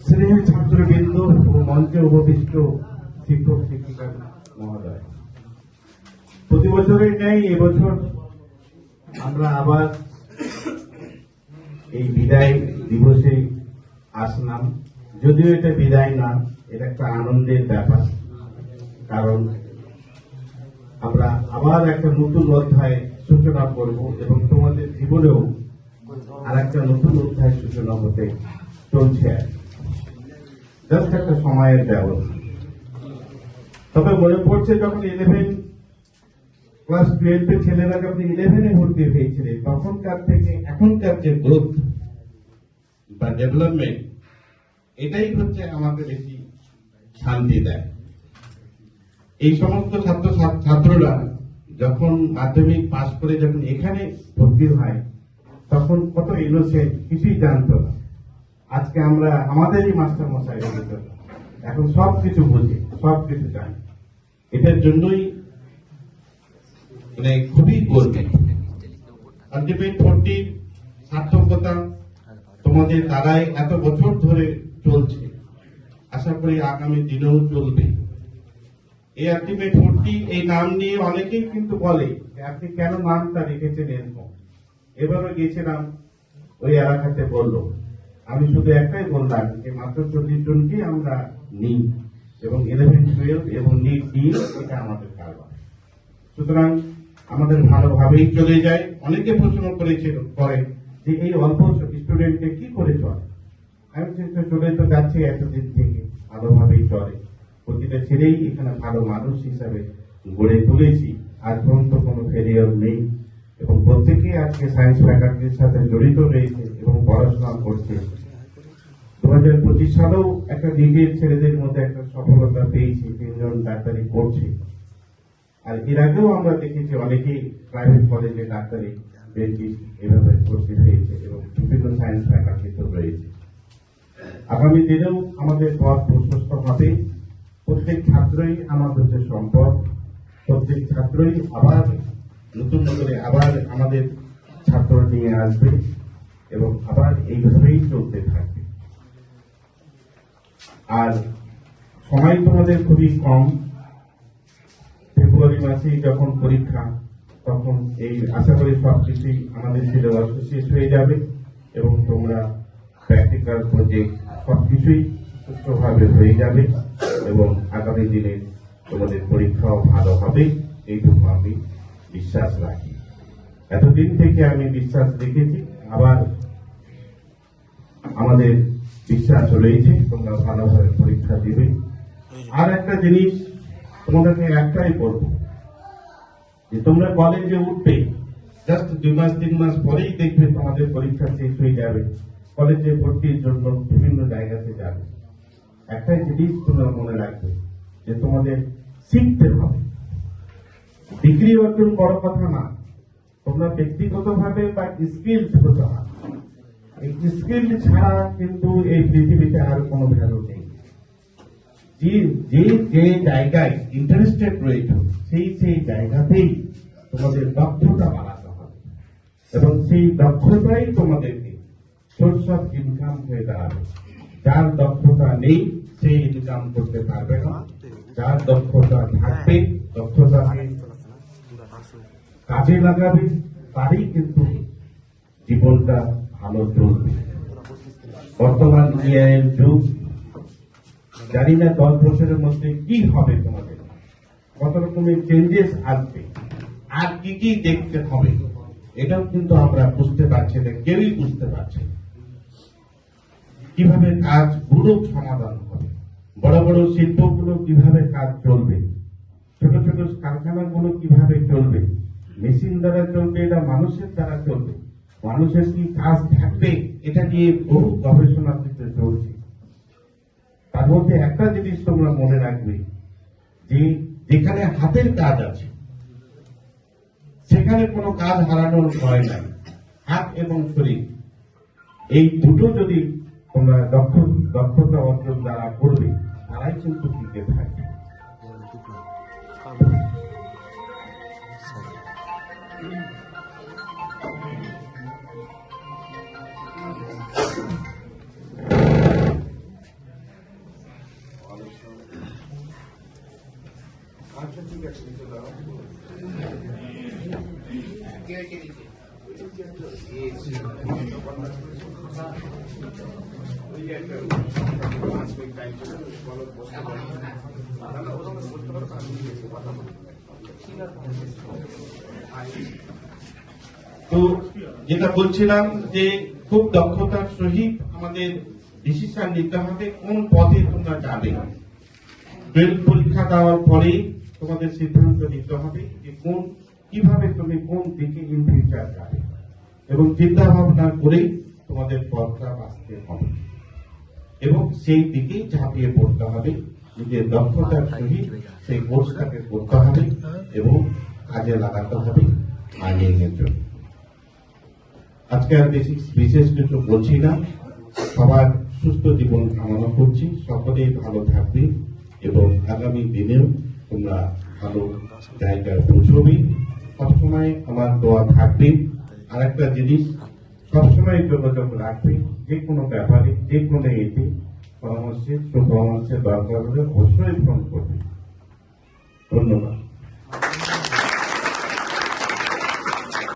স্নেহের ছাত্রবৃন্দ ও মঞ্চে উপবিষ্ট শিক্ষক শিক্ষিকা মহোদয়, প্রতি বছরের ন্যায় এবছর আমরা আবার এই বিদায় দিবসে আসলাম। যদিও এটা বিদায় না, এটা একটা আনন্দের ব্যাপার, কারণ আমরা আবার একটা নতুন অধ্যায় সূচনা করব এবং তোমাদের জীবনেও আর একটা নতুন অধ্যায় সূচনা হতে চলছে। জাস্ট একটা সময়ের ব্যবস্থা। তবে মনে পড়ছে যখন ক্লাস 12 ছেলেরা যখন 11-এ ভর্তি হয়েছিলেন, তখনকার থেকে এখনকার যে গ্রোথ বা ডেভেলপমেন্ট, এটাই হচ্ছে আমাকে বেশি শান্তি দেয়। এই সমস্ত ছাত্ররা যখন মাধ্যমিক পাস করে যখন এখানে ভর্তি হয়, তখন কত ইনোসেন্ট, কিছুই জানতো না। আজকে আমরা আমাদেরই মাস্টার মশাই এখন সবকিছু বুঝি, সবকিছু জানি। এটার জন্যই মানে খুবই গর্বিত। আলটিমেট 40 সার্থকতা তোমাদের দ্বারাই এত বছর ধরে চলছে, আশা করি আগামী দিনেও চলবে। এই আলটিমেট 40 এই নাম নিয়ে অনেকেই কিন্তু বলে আপনি কেন নামটা রেখেছেন এরকম। এবারও গিয়েছিলাম ওই এলাকাতে, বললো, আমি শুধু একটাই বললাম যে মাত্র 40 জনকে আমরা নিই এবং 11, 12 এবং নিট দিয়ে এটা আমাদের কারবার। সুতরাং আমাদের ভালোভাবেই চলে যায়। অনেকে প্রশ্ন করেছিল করে যে এই অল্প স্টুডেন্টকে কি করে চলে। আমি চলে তো যাচ্ছি এতদিন থেকে, ভালোভাবেই চলে। প্রতিটা ছেলেই এখানে ভালো মানুষ হিসাবে গড়ে তুলেছি, আজ পর্যন্ত কোনো ফেলিয়ার নেই এবং প্রত্যেকেই আজকে সায়েন্স ফ্যাকাল্টির সাথে জড়িত রয়েছে এবং পড়াশোনা করছে। 2025 সালেও একটা নিজের ছেলেদের মধ্যে একটা সফলতা পেয়েছি, 3 জন ডাক্তারি করছে। আর এর আগেও আমরা দেখেছি অনেকেই প্রাইভেট কলেজে ডাক্তারি, ডেন্টিস্ট এভাবে ভর্তি হয়েছে এবং বিভিন্ন সায়েন্স ফ্যাকাল্টিতে রয়েছে। আগামী দিনেও আমাদের পথ প্রশস্ত হবে। প্রত্যেক ছাত্রই আমাদের হচ্ছে সম্পদ। প্রত্যেক ছাত্রই আবার নতুন করে আবার আমাদের ছাত্র নিয়ে আসবে এবং আবার এইভাবেই চলতে থাকবে। আর সময় তোমাদের খুবই কম। ফেব্রুয়ারি মাসেই যখন পরীক্ষা, তখন এই আশা করি সবকিছুই আমাদের সিলেবাস শেষ হয়ে যাবে এবং তোমরা প্র্যাকটিক্যাল প্রজেক্ট সবকিছুই সুষ্ঠুভাবে হয়ে যাবে এবং আগামী দিনে তোমাদের পরীক্ষাও ভালো হবে, এইটুকু আমি বিশ্বাস রাখি। এতদিন থেকে আমি বিশ্বাস রেখেছি, আবার আমাদের বিশ্বাস রয়েছে তোমরা ভালোভাবে পরীক্ষা দিবে। আর একটা জিনিস তোমাদেরকে একটাই বলবো, যে তোমরা কলেজে উঠবে, জাস্ট 2 মাস 3 মাস পরেই দেখবে তোমাদের পরীক্ষা শেষ হয়ে যাবে, কলেজে ভর্তির জন্য বিভিন্ন জায়গাতে যাবে। একটাই জিনিস তোমরা মনে রাখবে, যে তোমাদের শিখতে হবে। ডিগ্রি অর্জন বড় কথা না, তোমরা ব্যক্তিগতভাবে বা স্কিলস হতে হবে। এই স্কিল ছাড়া কিন্তু এই পৃথিবীতে আর কোনো ভ্যালু নেই। যে জায়গায় ইন্টারেস্টেড রয়েছে সেই জায়গাতেই তোমাদের দক্ষতা বাড়াতে হবে এবং সেই দক্ষতাই তোমাদেরকে সোর্স অফ ইনকাম হয়ে দাঁড়াবে। যার দক্ষতা নেই সেই ইনকাম করতে পারবে না, যার দক্ষতা থাকবে, দক্ষতাকে কাজে লাগাবে, তারই কিন্তু জীবনটা ভালো চলবে। বর্তমান এআইয়ের যুগ, জানি না 10 বছরের মধ্যে কি হবে, তোমাদের কত রকমের চেঞ্জেস আসবে, আর কি কি দেখতে হবে, এটাও কিন্তু আমরা বুঝতে পারছি না, কেউই বুঝতে পারছে না। কিভাবে কাজগুলো সমাধান হবে, বড় বড় শিল্পগুলো কিভাবে কাজ চলবে, ছোট ছোট কারখানাগুলো কিভাবে চলবে, মেশিন দ্বারা চলবে না মানুষের দ্বারা চলবে, মানুষের কি কাজ থাকবে, এটা নিয়ে বহু গবেষণা ক্ষেত্রে চলছে। তার মধ্যে একটা জিনিস তোমরা মনে রাখবে, যে যেখানে হাতের কাজ আছে সেখানে কোনো কাজ হারানোর ভয় নাই। হাত এবং শরীর, এই দুটো যদি তোমরা দক্ষতা অর্জন দ্বারা করবে, তারাই কিন্তু টিকে থাকবে। আচ্ছা ঠিক আছে নিচে দাঁড়াও। ওই যে একটা 5 মিনিট টাইম ছিল, বলো বসতে পারো। না, না, ওরকম বসতে পারো, 5 মিনিট এসে কথা বলো। তো যেটা বলছিলাম যে খুব দক্ষতার সহিত আমাদের ডিসিশন নিতে হবে কোন পথে তোমরা যাবে। 12 পরীক্ষা দেওয়ার পরে তোমাদের সিদ্ধান্ত নিতে হবে যে কিভাবে তুমি কোন দিকে ইন ফিউচার যাবে, এবং চিন্তা ভাবনা করে তোমাদের পথটা বাঁচতে হবে এবং সেই দিকেই ঝাঁপিয়ে পড়তে হবে। নিজের দক্ষতার সহিত সেই কোর্সটাকে করতে হবে এবং কাজে লাগাতে হবে আইনের জন্য। আজকে আর বিশেষ কিছু বলছি না। সবার সুস্থ জীবন কামনা করছি, সকলেই ভালো থাকবে এবং আগামী দিনেও তোমরা ভালো জায়গায় পৌঁছবে। সবসময় আমার দোয়া থাকবে। আর একটা জিনিস, সবসময় যোগাযোগ রাখবে, যে কোনো ব্যাপারে, যে কোনো এতে পরামর্শের দরকার হলে অবশ্যই ফোন করবে। ধন্যবাদ।